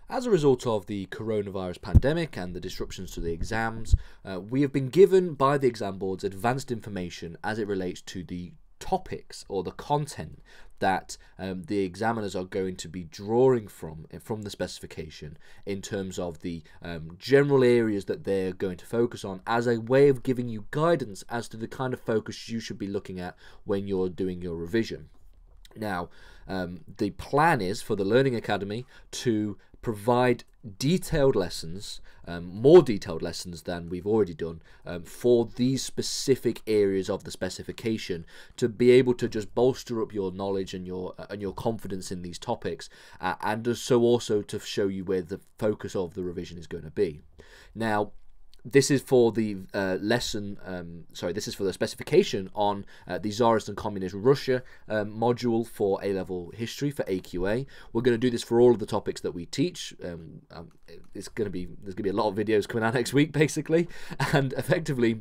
As a result of the coronavirus pandemic and the disruptions to the exams, we have been given by the exam boards advanced information as it relates to the topics or the content that the examiners are going to be drawing from the specification in terms of the general areas that they're going to focus on, as a way of giving you guidance as to the kind of focus you should be looking at when you're doing your revision. Now, the plan is for the Learning Academy to provide detailed lessons, more detailed lessons than we've already done, for these specific areas of the specification, to be able to just bolster up your knowledge and your confidence in these topics, and so also to show you where the focus of the revision is going to be. Now, this is for the this is for the specification on the Tsarist and Communist Russia module for A-level history for AQA. We're going to do this for all of the topics that we teach. There's going to be a lot of videos coming out next week, basically, and effectively,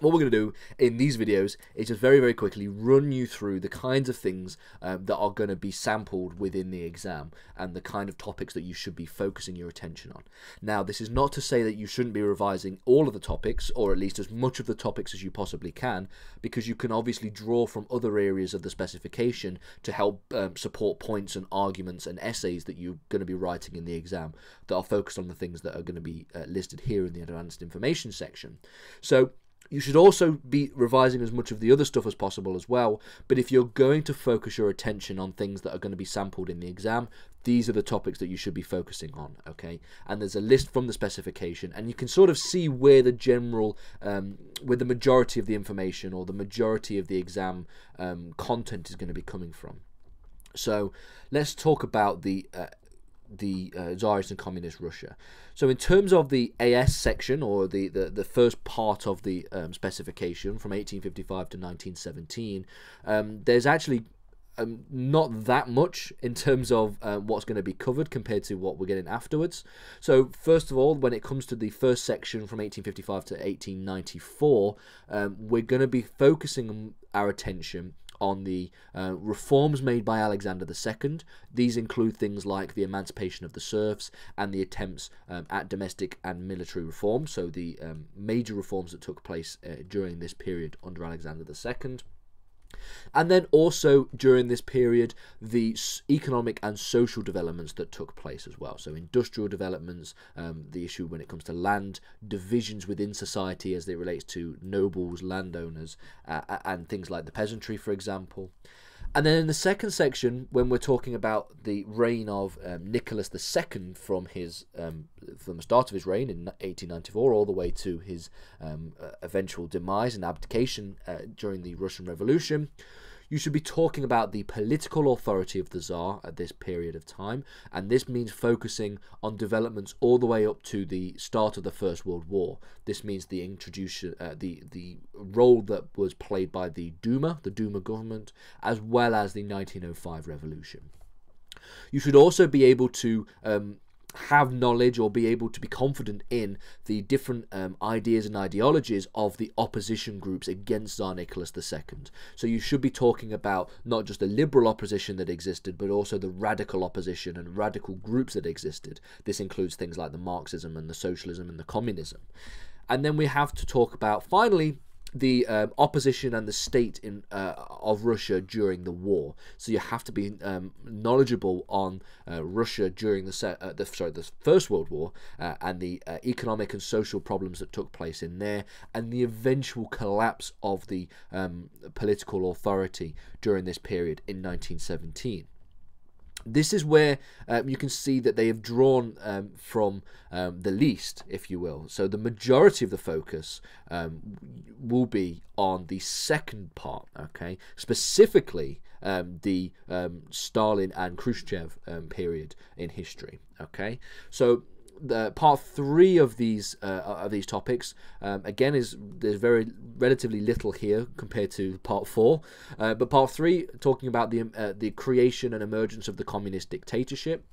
what we're going to do in these videos is just very, very quickly run you through the kinds of things that are going to be sampled within the exam and the kind of topics that you should be focusing your attention on. Now, this is not to say that you shouldn't be revising all of the topics, or at least as much of the topics as you possibly can, because you can obviously draw from other areas of the specification to help support points and arguments and essays that you're going to be writing in the exam that are focused on the things that are going to be listed here in the advanced information section. So you should also be revising as much of the other stuff as possible as well, but if you're going to focus your attention on things that are going to be sampled in the exam, these are the topics that you should be focusing on, okay? And there's a list from the specification, and you can sort of see where the general, where the majority of the information or the majority of the exam content is going to be coming from. So let's talk about the Tsarist and Communist Russia. So in terms of the AS section, or the first part of the specification from 1855 to 1917, there's actually not that much in terms of what's going to be covered compared to what we're getting afterwards. So first of all, when it comes to the first section from 1855 to 1894, we're going to be focusing our attention on the reforms made by Alexander II. These include things like the emancipation of the serfs and the attempts at domestic and military reform, so the major reforms that took place during this period under Alexander II. And then also during this period, the economic and social developments that took place as well. So industrial developments, the issue when it comes to land, divisions within society as it relates to nobles, landowners, and things like the peasantry, for example. And then in the second section, when we're talking about the reign of Nicholas II from the start of his reign in 1894 all the way to his eventual demise and abdication during the Russian Revolution, you should be talking about the political authority of the Tsar at this period of time, and this means focusing on developments all the way up to the start of the First World War. This means the introduction, the role that was played by the Duma government, as well as the 1905 revolution. You should also be able to have knowledge or be able to be confident in the different ideas and ideologies of the opposition groups against Tsar Nicholas II. So you should be talking about not just the liberal opposition that existed, but also the radical opposition and radical groups that existed. This includes things like the Marxism and the socialism and the communism. And then we have to talk about, finally, the opposition and the state of Russia during the war. So you have to be knowledgeable on Russia during the First World War and the economic and social problems that took place in there, and the eventual collapse of the political authority during this period in 1917. This is where you can see that they have drawn from the least, if you will. So the majority of the focus will be on the second part, okay? Specifically, the Stalin and Khrushchev period in history, okay? So the part 3 of these topics again there's relatively little here compared to part 4, but part 3 talking about the creation and emergence of the communist dictatorship.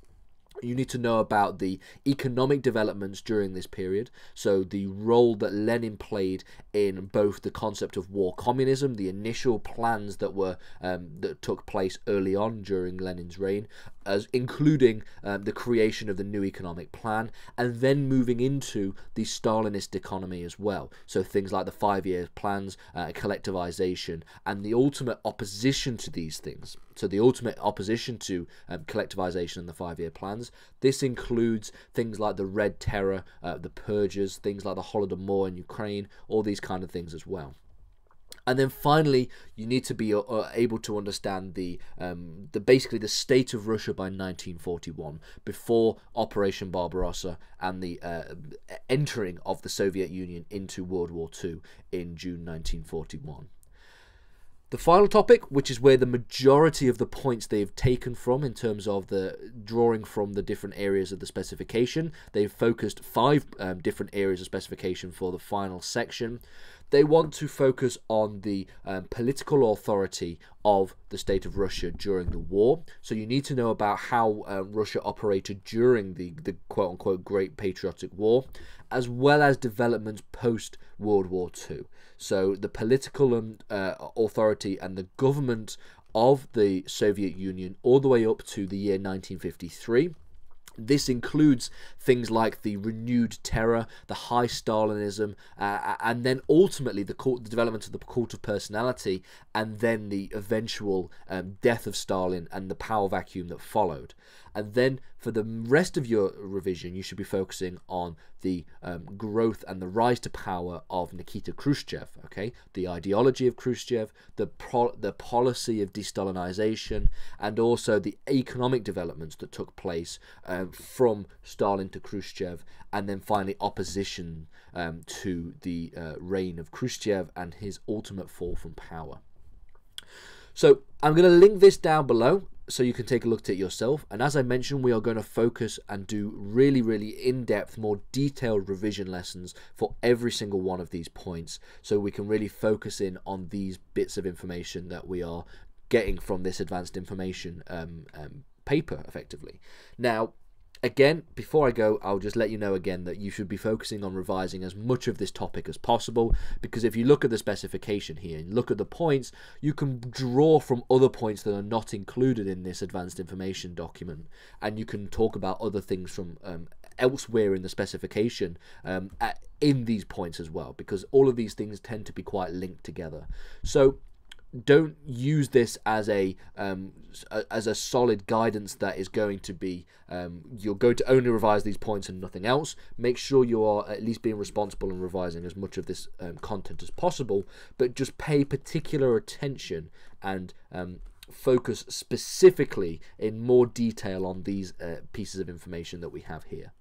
You need to know about the economic developments during this period, so the role that Lenin played in both the concept of war communism, the initial plans that were that took place early on during Lenin's reign, as including the creation of the new economic plan, and then moving into the Stalinist economy as well. So things like the 5-year plans, collectivization, and the ultimate opposition to these things. So the ultimate opposition to collectivization and the 5-year plans. This includes things like the Red Terror, the purges, things like the Holodomor in Ukraine, all these kind of things as well. And then finally, you need to be able to understand the basically the state of Russia by 1941, before Operation Barbarossa and the entering of the Soviet Union into World War II in June 1941. The final topic, which is where the majority of the points they've taken from in terms of the drawing from the different areas of the specification. They've focused 5 different areas of specification for the final section. They want to focus on the political authority of the state of Russia during the war. So you need to know about how Russia operated during the quote-unquote Great Patriotic War, as well as developments post-World War II. So the political authority and the government of the Soviet Union all the way up to the year 1953. This includes things like the renewed terror, the high Stalinism, and then ultimately the development of the cult of personality, and then the eventual death of Stalin and the power vacuum that followed. And then for the rest of your revision, you should be focusing on the growth and the rise to power of Nikita Khrushchev, okay? The ideology of Khrushchev, the policy of de-Stalinization, and also the economic developments that took place from Stalin to Khrushchev, and then finally opposition to the reign of Khrushchev and his ultimate fall from power. So I'm going to link this down below so you can take a look at it yourself. And as I mentioned, we are going to focus and do really in-depth, more detailed revision lessons for every single one of these points, so we can really focus in on these bits of information that we are getting from this advanced information paper, effectively. Now, again, before I go, I'll just let you know again that you should be focusing on revising as much of this topic as possible, because if you look at the specification here and look at the points, you can draw from other points that are not included in this advanced information document, and you can talk about other things from elsewhere in the specification in these points as well, because all of these things tend to be quite linked together. So don't use this as a solid guidance that is going to be you're going to only revise these points and nothing else. Make sure you are at least being responsible and revising as much of this content as possible, but just pay particular attention and focus specifically in more detail on these pieces of information that we have here.